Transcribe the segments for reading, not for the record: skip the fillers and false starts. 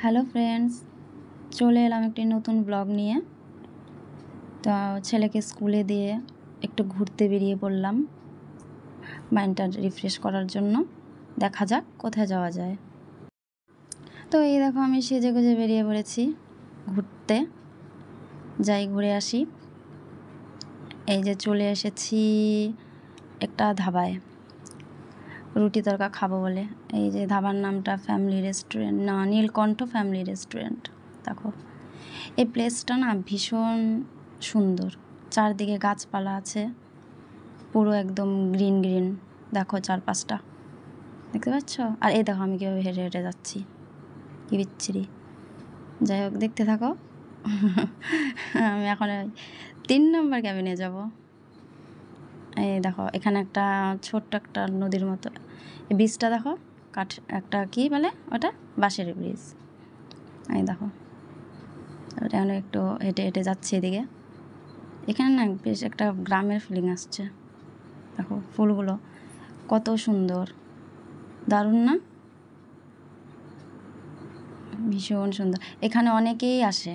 Hello friends, চলে এলাম একটি নতুন ব্লগ নিয়ে। তো ছেলেকে স্কুলে দিয়ে একটু ঘুরতে বেরিয়ে পড়লাম মাইন্ডটা রিফ্রেশ করার জন্য। দেখা যাক কোথায় যাওয়া যায়। তো এই দেখো, আমি সেজে গুজে বেরিয়ে পড়েছি ঘুরতে। যাই ঘুরে আসি। এই যে চলে এসেছি একটা ধাবায়, রুটি তরকা খাবো বলে। এই যে ধাবার নামটা ফ্যামিলি রেস্টুরেন্ট, না নীলকণ্ঠ ফ্যামিলি রেস্টুরেন্ট। দেখো এই প্লেসটা না ভীষণ সুন্দর, চারদিকে গাছপালা আছে, পুরো একদম গ্রিন গ্রিন। দেখো চারপাশটা দেখতে পাচ্ছ? আর এই দেখো আমি কীভাবে হেঁটে হেঁটে যাচ্ছি, কি বিচ্ছিরি। যাই হোক, দেখতে থাকো। আমি এখন 3 নম্বর ক্যাবিনে যাব। এই দেখো এখানে একটা ছোট্ট একটা নদীর মতো, এই ব্রিজটা দেখো, কাঠ একটা কি বলে ওটা, বাঁশের ব্রিজ। এই দেখো ওটা একটু হেঁটে হেঁটে যাচ্ছে এদিকে। এখানে না বেশ একটা গ্রামের ফিলিং আসছে। দেখো ফুলগুলো কত সুন্দর, দারুণ না? ভীষণ সুন্দর। এখানে অনেকেই আসে,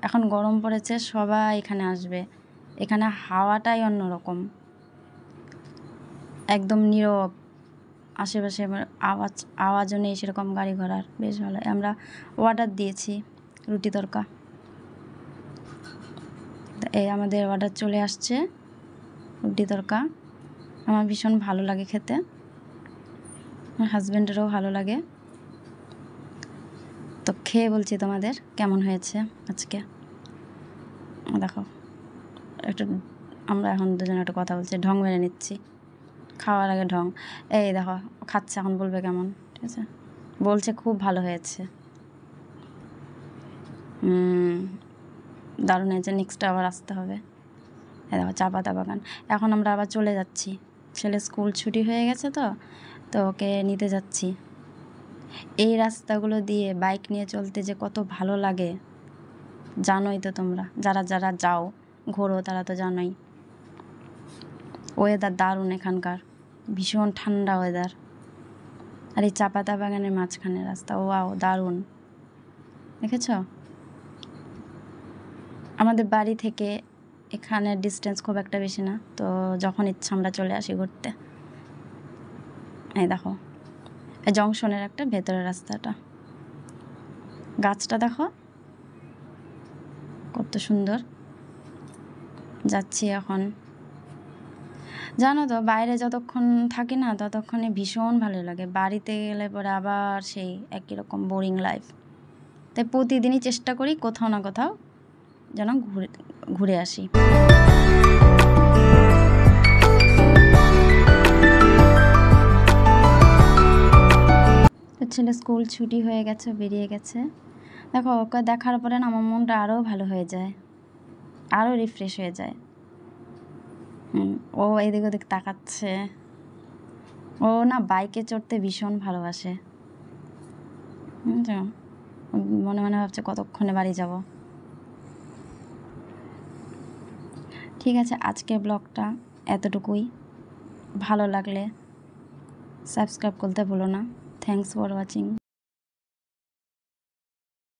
এখন গরম পড়েছে, সবাই এখানে আসবে। এখানে হাওয়াটাই অন্যরকম, একদম নীরব, আশেপাশে আওয়াজও নেই সেরকম গাড়ি ঘোড়ার। বেশ ভালো। আমরা অর্ডার দিয়েছি রুটি তরকা, এই আমাদের অর্ডার চলে আসছে রুটি তরকা। আমার ভীষণ ভালো লাগে খেতে, আমার হাজব্যান্ডেরও ভালো লাগে। তো খেয়ে বলছি তোমাদের কেমন হয়েছে আজকে। দেখো একটু আমরা এখন দুজনে একটু কথা বলছি, ঢং মেরে নিচ্ছি, খাওয়ার আগে ঢং। এই দেখো খাচ্ছে, এখন বলবে কেমন। ঠিক আছে, বলছে খুব ভালো হয়েছে, দারুণ হয়েছে, নেক্সটটা আবার আসতে হবে। এই দেখো চা পাতা বাগান। এখন আমরা আবার চলে যাচ্ছি, ছেলে স্কুল ছুটি হয়ে গেছে তো ওকে নিতে যাচ্ছি। এই রাস্তাগুলো দিয়ে বাইক নিয়ে চলতে যে কত ভালো লাগে জানোই তো তোমরা, যারা যারা যাও ঘোরো তারা তো জানোই। ওয়েদার দারুণ এখানকার, ভীষণ ঠান্ডা ওয়েদার। আর এই চা পাতা বাগানের মাঝখানে রাস্তা, ওয়াও দারুণ। দেখেছ? আমাদের বাড়ি থেকে এখানের ডিস্টেন্স খুব একটা বেশি না, তো যখন ইচ্ছা আমরা চলে আসি ঘুরতে। এই দেখো এই জংশনের একটা ভেতরের রাস্তাটা, গাছটা দেখো কত সুন্দর। যাচ্ছি এখন। জানো তো, বাইরে যতক্ষণ থাকি না ততক্ষণে ভীষণ ভালো লাগে, বাড়িতে গেলে পরে আবার সেই একই রকম বোরিং লাইফ। তাই প্রতিদিনই চেষ্টা করি কোথাও না কোথাও যেন ঘুরে আসি। ছেলে স্কুল ছুটি হয়ে গেছে, বেরিয়ে গেছে। দেখো ওকে দেখার পরে না আমার মনটা আরও ভালো হয়ে যায়, আরও রিফ্রেশ হয়ে যায়। ও এদিক ওদিক তাকাচ্ছে। ও না বাইকে চড়তে ভীষণ ভালোবাসে, মনে মনে ভাবছে কতক্ষণে বাড়ি যাব। ঠিক আছে, আজকের ব্লগটা এতটুকুই। ভালো লাগলে সাবস্ক্রাইব করতে ভুলো না। Thanks for watching.